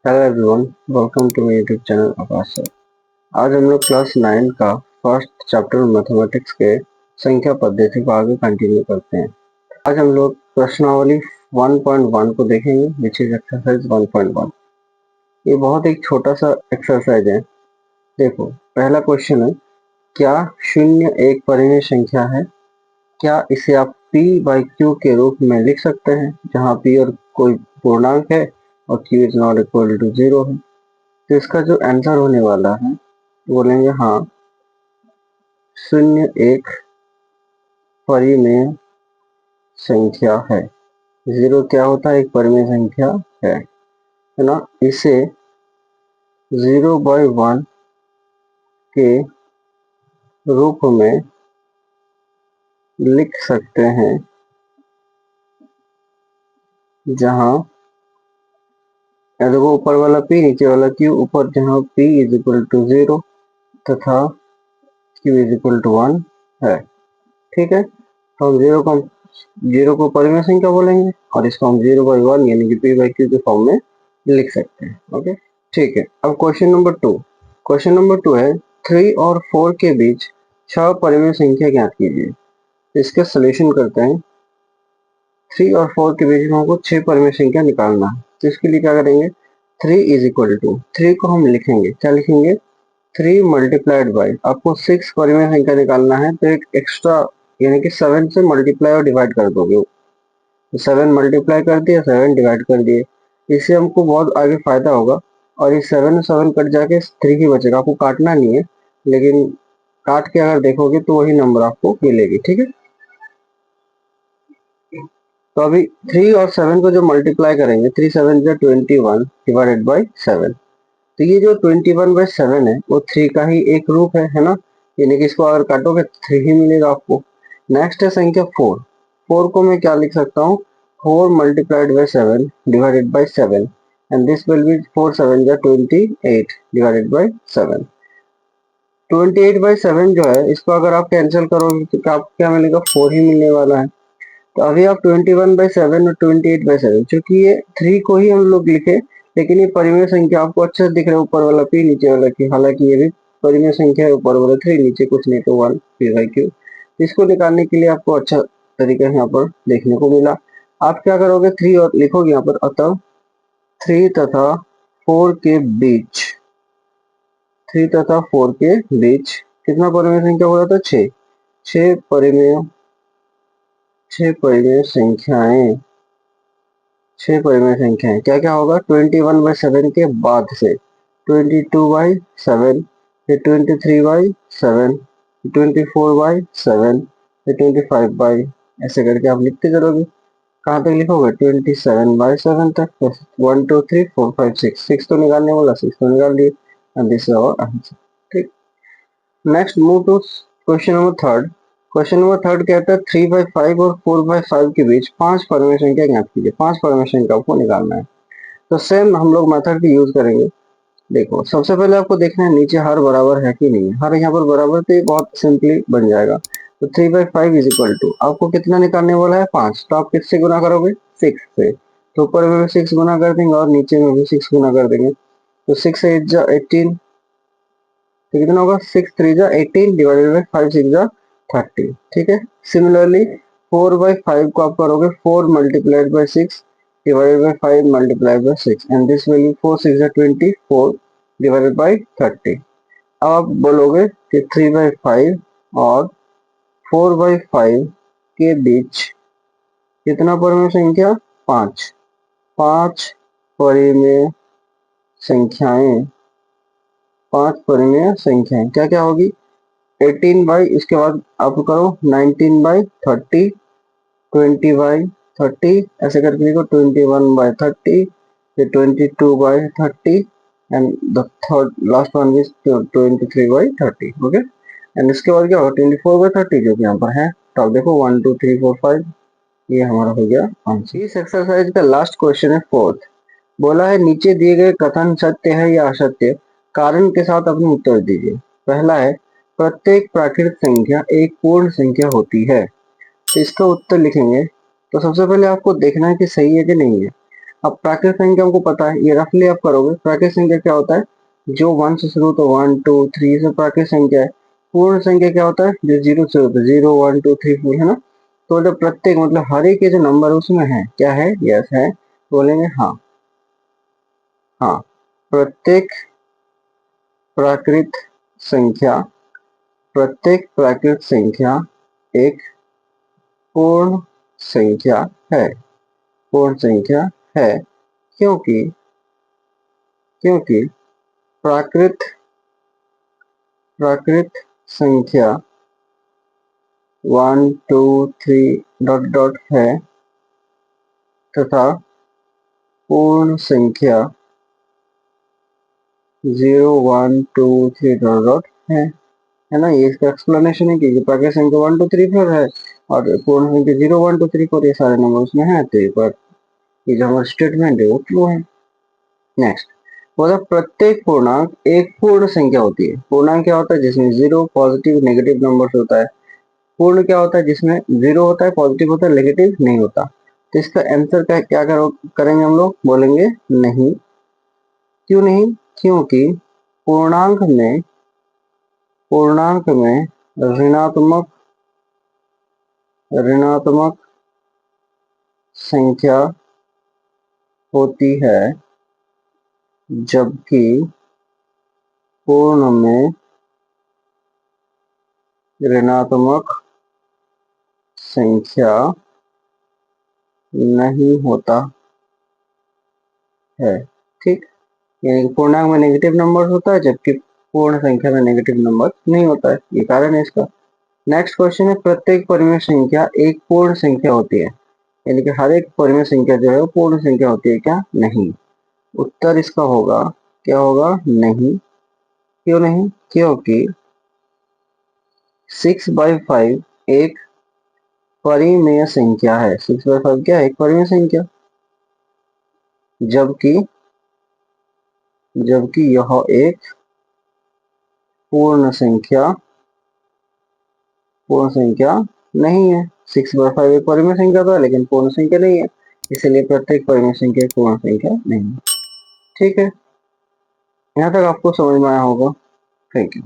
Hello everyone, welcome to my YouTube channel Akash sir. आज हम लोग क्लास 9 का फर्स्ट चैप्टर मैथमेटिक्स के संख्या पद्धति को आगे कंटिन्यू करते हैं। आज हम लोग प्रश्नावली 1.1 को देखेंगे, विच इज एक्सरसाइज 1.1। ये बहुत एक छोटा सा एक्सरसाइज है। देखो, पहला क्वेश्चन है, क्या शून्य एक परिमेय संख्या है? क्या इसे आप p बाई क्यू के रूप में लिख सकते हैं, जहाँ p और कोई पूर्णांक है और q is not equal to 0 है? तो इसका जो आंसर होने वाला है बोलेंगे हाँ, शून्य एक परिमेय संख्या है। 0 क्या होता है? एक परिमेय संख्या है ना। इसे 0/1 के रूप में लिख सकते हैं, जहां देखो ऊपर वाला p नीचे वाला q, ऊपर जहां p इज इक्वल टू 0 तथा q इज इक्वल टू 1 है। ठीक है, तो हम जीरो को परिमेय संख्या बोलेंगे और इसको हम 0/1 यानी कि p बाई q के फॉर्म में लिख सकते हैं। ओके, ठीक है। अब क्वेश्चन नंबर टू है, 3 और 4 के बीच 6 परिमेय संख्या ज्ञात कीजिए। इसके सोल्यूशन करते हैं। 3 और 4 के बीच में हमको 6 परिमेय संख्या निकालना है, तो इसके लिए क्या करेंगे, 3 इज इक्वल टू 3 को हम लिखेंगे, क्या लिखेंगे, 3 मल्टीप्लाइड बाई, आपको 6 परिमेय संख्या निकालना है तो एक एक्स्ट्रा यानी कि 7 से मल्टीप्लाई और डिवाइड कर दोगे। 7 मल्टीप्लाई कर दिए, 7 डिवाइड कर दिए, इससे हमको बहुत आगे फायदा होगा। और ये 7 7 कट जाके 3 ही बचेगा, आपको काटना नहीं है, लेकिन काट के अगर देखोगे तो वही नंबर आपको मिलेगी। ठीक है, तो अभी 3 और 7 को जो मल्टीप्लाई करेंगे, 3 7 जो 21 डिवाइडेड बाई 7, तो ये जो 21/7 है वो 3 का ही एक रूप है ना। यानी कि इसको अगर काटोगे 3 ही मिलेगा आपको। नेक्स्ट है संख्या 4। 4 को मैं क्या लिख सकता हूँ, 4 multiplied by 7 divided by 7 and this will be 4 7 जा 28 डिवाइडेड बाई 7। 28/7 जो है, इसको अगर आप कैंसिल करोगे तो आपको क्या मिलेगा, 4 ही मिलने वाला है। तो अभी आप 21/7 और 28/7, चूंकि ये 3 को ही हम लोग लिखे, लेकिन ये परिमेय संख्या आपको अच्छा दिख रहा है, ऊपर वाला p नीचे वाला q, हालांकि ये भी परिमेय संख्या है, ऊपर वाला 3 नीचे कुछ नहीं तो 1 p बाई q। इसको निकालने के लिए आपको अच्छा तरीका यहाँ पर देखने को मिला। आप क्या करोगे, 3 और लिखोगे यहाँ पर, अतः 3 तथा 4 के बीच 3 तथा 4 के बीच कितना परिमेय संख्या हो रहा था, 6। 6 परिमेय 6 परिमेय संख्याएं 6 परिमेय संख्याएं क्या क्या होगा, 21/7 के बाद से 22/7, फिर 23/7, 24/7, फिर 25 ऐसे करके आप लिखते चलोगे। कहाँ तक लिखोगे, 27/7 तक। 1 2 3 4 5 6, 6 तो निकालने वाला, 6 तो निकाल दिए, and this is our answer. ठीक, next move to question number third. Question number third कहता है, 3/5 और 4/5 के बीच 5 परिमेय संख्या ज्ञात कीजिए। 5 परिमेय संख्या को निकालना है, तो सेम हम लोग मेथड की यूज करेंगे। देखो, सबसे पहले आपको देखना है नीचे हर बराबर है कि नहीं है। हर यहाँ पर बराबर, तो ये बहुत सिंपली बन जाएगा। तो 3/5 इज इक्वल टू, आपको कितना निकालने वाला है, 5। तो आप किससे गुना करोगे, 6 से। तो ऊपर में भी 6 गुना कर देंगे और नीचे में भी 6 गुना कर देंगे। तो 6 8 जा 18, तो कितना होगा, 6 3 जा 18 डिवाइडेड बाई 5 6 जा 30। ठीक है, सिमिलरली 4/5 को आप करोगे, 4 multiplied by 6 divided by 5 multiplied by 6 and this will be 4 6 जा 24 डिवाइडेड बाई 30। अब आप बोलोगे कि 3/5 और 4/5 के बीच कितना परिमेय संख्या, 5। 5 परिमेय संख्याएं 5 परिमेय संख्याएं क्या क्या होगी, 18 बाई, इसके बाद आप करो 19/30, 20/30 ऐसे करके लिखो, 21/30, फिर 22/30 and the third last one is 23/30। Okay, and इसके बाद क्या होगा, 24/30 जो कि यहाँ पर है। तो आप देखो 1 2 3 4 5, ये हमारा हो गया आंसर। इस एक्सरसाइज का लास्ट क्वेश्चन है फोर्थ। बोला है, नीचे दिए गए कथन सत्य है या असत्य, कारण के साथ अपने उत्तर दीजिए। पहला है, प्रत्येक प्राकृत संख्या एक पूर्ण संख्या होती है। तो इसका उत्तर लिखेंगे, तो सबसे पहले आपको देखना है कि सही है कि नहीं है। अब प्राकृत संख्या हमको पता है, ये रफली आप करोगे। प्राकृत संख्या क्या होता है, जो 1 से शुरू, तो 1 2 3 से प्राकृत संख्या है। पूर्ण संख्या क्या होता है, जो 0 से होता है, 0 1 2 3 4, है ना। तो जब प्रत्येक मतलब हर एक के जो नंबर उसमें है, क्या है, यस है, बोलेंगे हाँ। हाँ, प्रत्येक प्राकृत संख्या, प्रत्येक प्राकृत संख्या एक पूर्ण संख्या है, पूर्ण संख्या है। क्योंकि क्योंकि प्राकृत प्राकृत संख्या 1 2 3 डॉट डॉट है, तथा पूर्ण संख्या 0 1 2 3 डॉट डॉट है ना। ये इसका एक्सप्लेनेशन है कि प्राकृत संख्या 1 2 3 4 है और पूर्ण संख्या 0 1 2 3 4, ये सारे नंबर उसमें है, तो ये जो हमारा स्टेटमेंट है वो ट्रू है। नेक्स्ट, मतलब प्रत्येक पूर्णांक एक पूर्ण संख्या होती है। पूर्णांक क्या होता है, जिसमें 0 पॉजिटिव नेगेटिव नंबर होता है। पूर्ण क्या होता है, जिसमें 0 होता है, पॉजिटिव होता है, नेगेटिव नहीं होता। तो इसका आंसर क्या करेंगे हम लोग, बोलेंगे नहीं। क्यों नहीं, क्योंकि पूर्णांक में ऋणात्मक ऋणात्मक संख्या होती है, जबकि पूर्ण में ऋणात्मक संख्या नहीं होता है। ठीक, यानी पूर्णांक में नेगेटिव नंबर होता है, जबकि पूर्ण संख्या में नेगेटिव नंबर नहीं होता है, ये कारण है इसका। नेक्स्ट क्वेश्चन है, प्रत्येक परिमेय संख्या एक पूर्ण संख्या होती है, यानी कि हर एक परिमेय संख्या जो है वो पूर्ण संख्या होती है क्या, नहीं। उत्तर इसका होगा, क्या होगा, नहीं। क्यों नहीं, क्योंकि 6/5 एक परिमेय संख्या है। 6/5 क्या है, एक परिमेय संख्या, जबकि जबकि यह एक पूर्ण संख्या नहीं है। 6/5 एक परिमेय संख्या तो है, लेकिन पूर्ण संख्या नहीं है, इसलिए प्रत्येक परिमेय संख्या एक पूर्ण संख्या नहीं है। ठीक है, यहाँ तक आपको समझ में आया होगा। Thank you.